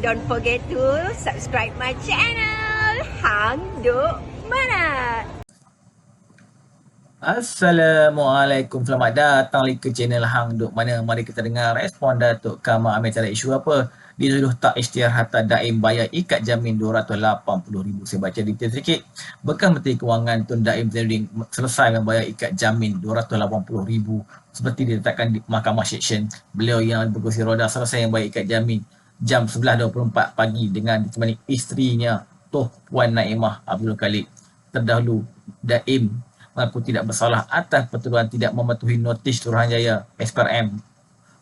Don't forget to subscribe my channel. Hang Duk Mana. Assalamualaikum, selamat datang lagi ke channel Hang Duk Mana. Mari kita dengar respon Datuk Kamal Amir terhadap isu apa. Dituduh tak isytihar harta Daim bayar ikat jamin RM280,000. Saya baca detail sedikit. Bekas Menteri Kewangan Tun Daim Zainuddin selesai membayar ikat jamin RM280,000 seperti diletakkan di Mahkamah Seksyen. Beliau yang berkursi roda selesai membayar ikat jamin jam 11.24 pagi dengan ditemani isterinya Toh Puan Naimah Abdul Khalid. Terdahulu Daim mengaku tidak bersalah atas pertuduhan tidak mematuhi notis Suruhanjaya SPRM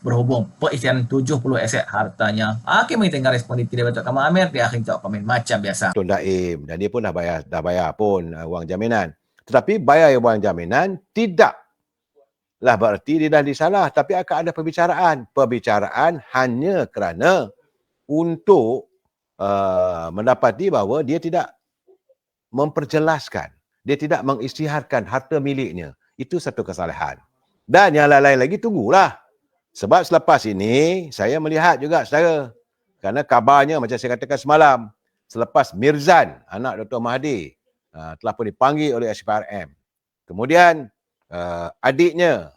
berhubung perisytiharan 70 aset hartanya. Kami dengar respon detail Datuk Kamal Amir. Dia akhirnya jawab komen macam biasa. Tun Daim, dan dia pun dah bayar pun wang jaminan. Tetapi bayar wang jaminan tidaklah bererti dia dah disalah, tapi akan ada perbicaraan. Perbicaraan hanya kerana untuk mendapati bahawa dia tidak memperjelaskan, dia tidak mengisytiharkan harta miliknya. Itu satu kesalahan. Dan yang lain-lain lagi tunggulah. Sebab selepas ini, saya melihat juga saudara, kerana kabarnya macam saya katakan semalam, selepas Mirzan, anak Dr. Mahathir, telah pun dipanggil oleh SPRM. Kemudian adiknya,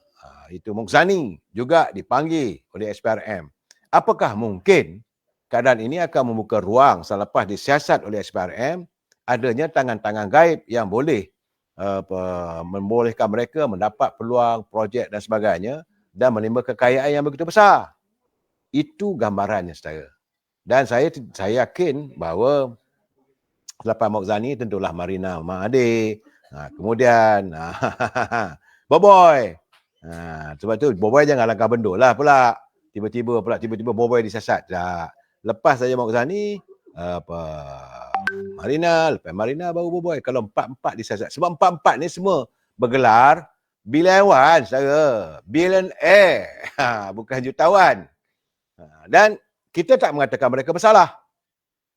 itu Mokzani, juga dipanggil oleh SPRM. Apakah mungkin keadaan ini akan membuka ruang selepas disiasat oleh SPRM, adanya tangan-tangan gaib yang boleh membolehkan mereka mendapat peluang projek dan sebagainya dan menimba kekayaan yang begitu besar. Itu gambarannya saudara. Dan saya yakin bahawa selepas Mokzani tentulah Marina Mahathir, kemudian Boboy. Sebab tu Boboy jangan langkah bendul lah pula. Tiba-tiba Boboy disiasat. Lepas saja Mokzani, Marina, lepas Marina baru Boboy. Kalau empat-empat disiasat. Sebab empat-empat ni semua bergelar billion saudara. Billionaire. Bukan jutawan. Dan kita tak mengatakan mereka bersalah.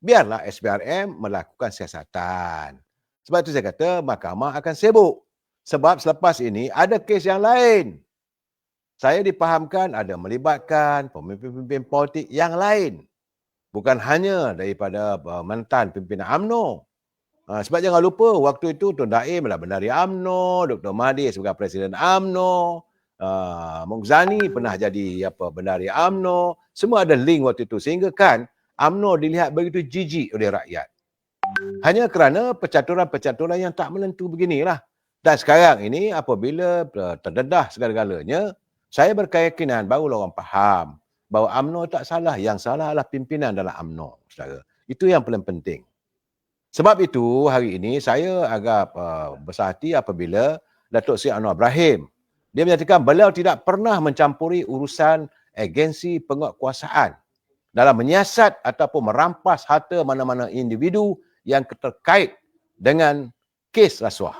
Biarlah SPRM melakukan siasatan. Sebab itu saya kata mahkamah akan sibuk. Sebab selepas ini ada kes yang lain. Saya dipahamkan ada melibatkan pemimpin-pemimpin politik yang lain. Bukan hanya daripada mantan pimpinan UMNO. Sebab jangan lupa waktu itu Tun Daim adalah bendahari UMNO, Dr. Mahathir sebagai Presiden UMNO, Mokzani pernah jadi bendahari UMNO. Semua ada link waktu itu sehingga kan UMNO dilihat begitu jijik oleh rakyat. Hanya kerana percaturan-percaturan yang tak menentu beginilah. Dan sekarang ini apabila terdedah segala-galanya, saya berkeyakinan barulah orang faham bahawa UMNO tak salah. Yang salah adalah pimpinan dalam UMNO, saudara. Itu yang paling penting. Sebab itu hari ini saya agak besar hati apabila Datuk Seri Anwar Ibrahim, dia menyatakan beliau tidak pernah mencampuri urusan agensi penguatkuasaan dalam menyiasat ataupun merampas harta mana-mana individu yang terkait dengan kes rasuah.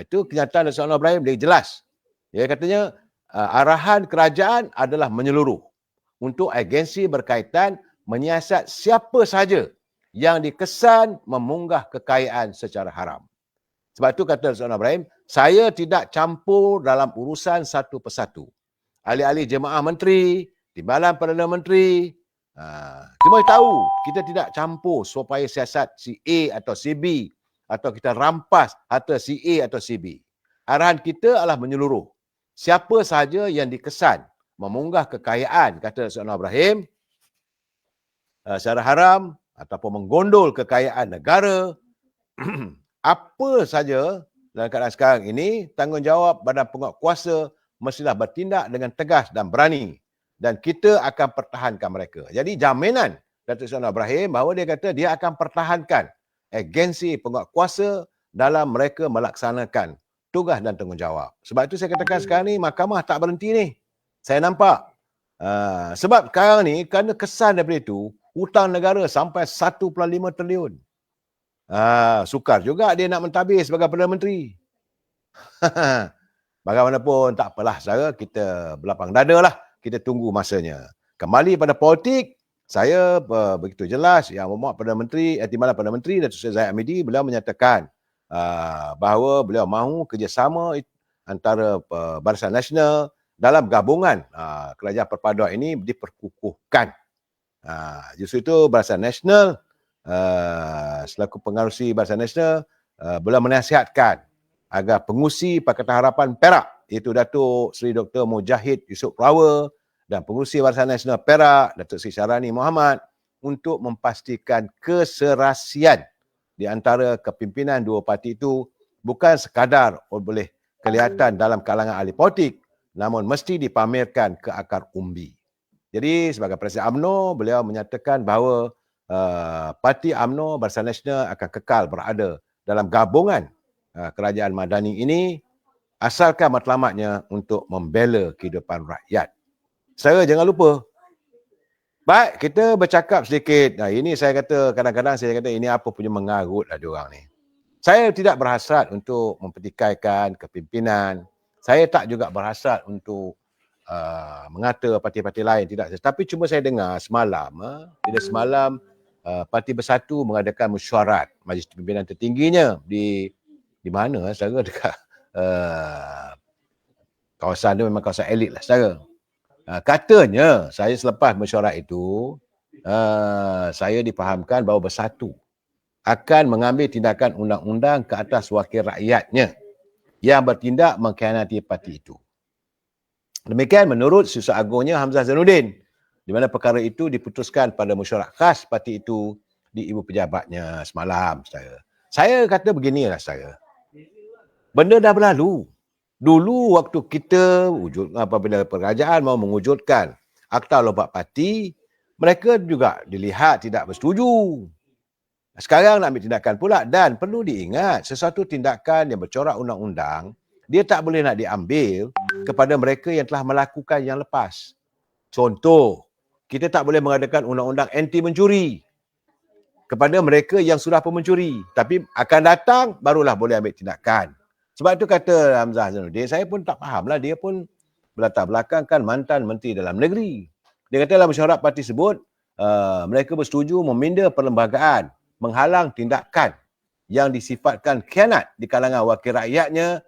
Itu kenyataan Datuk Seri Anwar Ibrahim, dia jelas. Dia katanya arahan kerajaan adalah menyeluruh untuk agensi berkaitan menyiasat siapa sahaja yang dikesan memunggah kekayaan secara haram. Sebab itu kata Datuk Seri Anwar Ibrahim, saya tidak campur dalam urusan satu persatu. Ahli-ahli jemaah menteri, timbalan Perdana Menteri, cuma tahu kita tidak campur supaya siasat si A atau si B atau kita rampas harta si A atau si B. Arahan kita adalah menyeluruh. Siapa sahaja yang dikesan memunggah kekayaan, kata Datuk Seri Anwar Ibrahim, secara haram ataupun menggondol kekayaan negara, apa saja dalam keadaan sekarang ini, tanggungjawab Badan Penguatkuasa mestilah bertindak dengan tegas dan berani. Dan kita akan pertahankan mereka. Jadi jaminan Datuk Seri Anwar Ibrahim bahawa dia kata dia akan pertahankan agensi penguatkuasa dalam mereka melaksanakan tugas dan tanggungjawab. Sebab itu saya katakan sekarang ni mahkamah tak berhenti ni. Saya nampak. Sebab sekarang ni kerana kesan daripada itu, hutang negara sampai 1.5 triliun. Sukar juga dia nak mentadbir sebagai Perdana Menteri. Bagaimanapun tak apalah saudara, kita berlapang dada lah. Kita tunggu masanya. Kembali pada politik, saya begitu jelas yang memuat Perdana Menteri, Timbalan Perdana Menteri Datuk Seri Zahid Hamidi, beliau menyatakan bahawa beliau mahu kerjasama antara Barisan Nasional dalam gabungan kerajaan perpaduan ini diperkukuhkan. Justru itu Barisan Nasional selaku pengarusi Barisan Nasional boleh menasihatkan agar pengurusi Pakatan Harapan Perak iaitu Datuk Seri Dr. Mujahid Yusof Rawa dan pengurusi Barisan Nasional Perak Datuk Seri Syarani Muhammad untuk memastikan keserasian di antara kepimpinan dua parti itu bukan sekadar boleh kelihatan dalam kalangan ahli politik, namun mesti dipamerkan ke akar umbi. Jadi sebagai Presiden UMNO, beliau menyatakan bahawa parti UMNO Barisan Nasional akan kekal berada dalam gabungan kerajaan Madani ini asalkan matlamatnya untuk membela kehidupan rakyat. Saya jangan lupa. Baik, kita bercakap sedikit. Ini saya kata, kadang-kadang saya kata ini apa punya mengarut lah diorang ni. Saya tidak berhasrat untuk mempertikaikan kepimpinan. Saya tak juga berhasrat untuk mengata parti-parti lain. Tidak. Tapi cuma saya dengar semalam, bila semalam Parti Bersatu mengadakan mesyuarat Majlis Pimpinan tertingginya di mana? Saya dekat kawasan tu memang kawasan elit lah saya. Katanya saya selepas mesyuarat itu saya difahamkan bahawa Bersatu akan mengambil tindakan undang-undang ke atas wakil rakyatnya yang bertindak mengkhianati parti itu. Demikian menurut Susah Agungnya Hamzah Zainuddin, di mana perkara itu diputuskan pada mesyuarat khas parti itu di ibu pejabatnya semalam. Saya kata beginilah saya. Benda dah berlalu. Dulu waktu kita apabila kerajaan mahu mewujudkan Akta Lobak Parti, mereka juga dilihat tidak bersetuju. Sekarang nak ambil tindakan pula dan perlu diingat sesuatu tindakan yang bercorak undang-undang dia tak boleh nak diambil kepada mereka yang telah melakukan yang lepas. Contoh, kita tak boleh mengadakan undang-undang anti mencuri kepada mereka yang sudah pun mencuri. Tapi akan datang barulah boleh ambil tindakan. Sebab itu kata Hamzah Zainuddin, saya pun tak fahamlah, dia pun berlatar belakang kan mantan Menteri Dalam Negeri. Dia kata dalam mesyuarat parti sebut, mereka bersetuju meminda perlembagaan, menghalang tindakan yang disifatkan khianat di kalangan wakil rakyatnya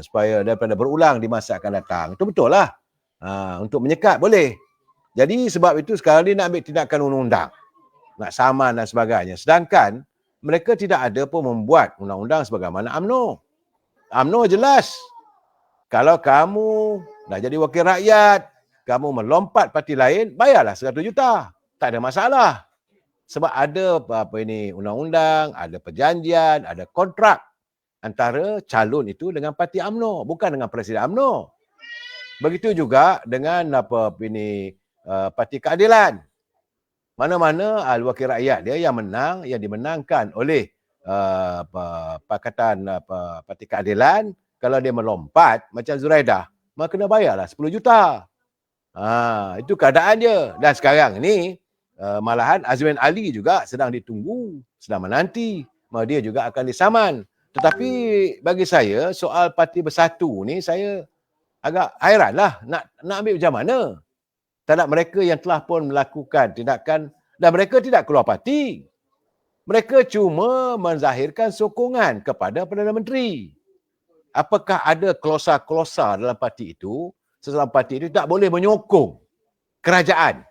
supaya daripada berulang di masa akan datang. Itu betul lah. Untuk menyekat boleh. Jadi sebab itu sekarang dia nak ambil tindakan undang-undang. Nak saman dan sebagainya. Sedangkan mereka tidak ada pun membuat undang-undang sebagaimana UMNO. UMNO jelas. Kalau kamu dah jadi wakil rakyat, kamu melompat parti lain, bayarlah 100 juta. Tak ada masalah. Sebab ada undang-undang, ada perjanjian, ada kontrak antara calon itu dengan parti UMNO, bukan dengan Presiden UMNO. Begitu juga dengan Parti Keadilan. Mana-mana ahli wakil rakyat dia yang menang, yang dimenangkan oleh Pakatan Parti Keadilan, kalau dia melompat macam Zuraidah, maka kena bayarlah 10 juta. Itu keadaan dia. Dan sekarang ni malahan Azmin Ali juga sedang ditunggu, sedang menanti. Dia juga akan disaman. Tetapi bagi saya soal Parti Bersatu ni saya agak hairan lah nak ambil macam mana. Terhadap mereka yang telah pun melakukan tindakan dan mereka tidak keluar parti. Mereka cuma menzahirkan sokongan kepada Perdana Menteri. Apakah ada klausa-klausa dalam parti itu? Seseorang parti itu tak boleh menyokong kerajaan.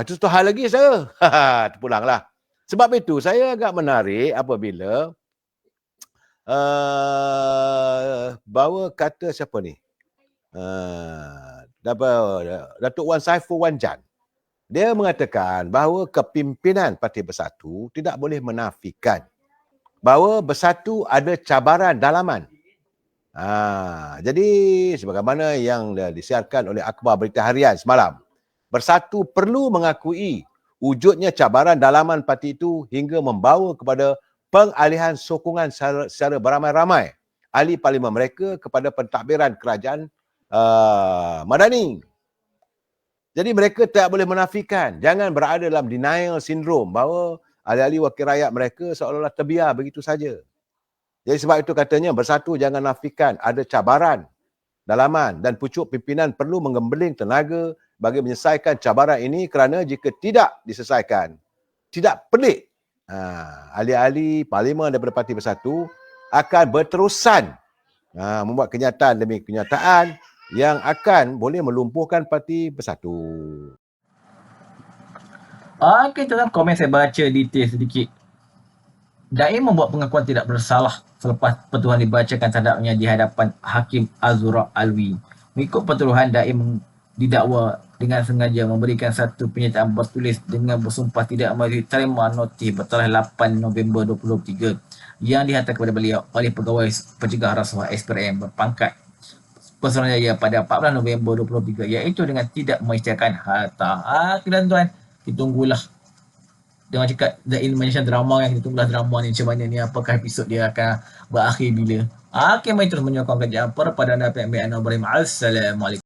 Itu satu hal lagi saya. Terpulanglah. Sebab itu saya agak menarik apabila bawa kata siapa ni? Datuk Wan Saiful Wan Jan. Dia mengatakan bahawa kepimpinan Parti Bersatu tidak boleh menafikan bahawa Bersatu ada cabaran dalaman. Jadi sebagaimana yang disiarkan oleh akhbar berita harian semalam, Bersatu perlu mengakui wujudnya cabaran dalaman parti itu hingga membawa kepada pengalihan sokongan secara beramai-ramai ahli parlimen mereka kepada pentadbiran kerajaan Madani. Jadi mereka tak boleh menafikan, jangan berada dalam denial syndrome bahawa ahli-ahli wakil rakyat mereka seolah-olah terbiar begitu saja. Jadi sebab itu katanya Bersatu jangan nafikan ada cabaran dalaman dan pucuk pimpinan perlu menggembeling tenaga bagi menyelesaikan cabaran ini kerana jika tidak diselesaikan, tidak pelik ahli-ahli parlimen daripada Parti Bersatu akan berterusan membuat kenyataan demi kenyataan yang akan boleh melumpuhkan Parti Bersatu. Okey, dalam komen saya baca detail sedikit. Daim membuat pengakuan tidak bersalah selepas pertuduhan dibacakan terhadapnya di hadapan Hakim Azura Alwi. Mengikut pertuduhan, Daim didakwa dengan sengaja memberikan satu pernyataan bertulis dengan bersumpah tidak menerima notih bertarikh 8 November 2023 yang dihantar kepada beliau oleh Pegawai Pencegahan Rasuah SPRM berpangkat Putrajaya pada 14 November 2023 iaitu dengan tidak mengisytiharkan harta. Tuan-tuan, kita tunggulah. Dengan cakap Zain mention drama yang kita tunggulah drama ni macam mana ni, apakah episod dia akan berakhir bila. Mari terus menyokong kerjaan perpaduan dan pihak Assalamualaikum.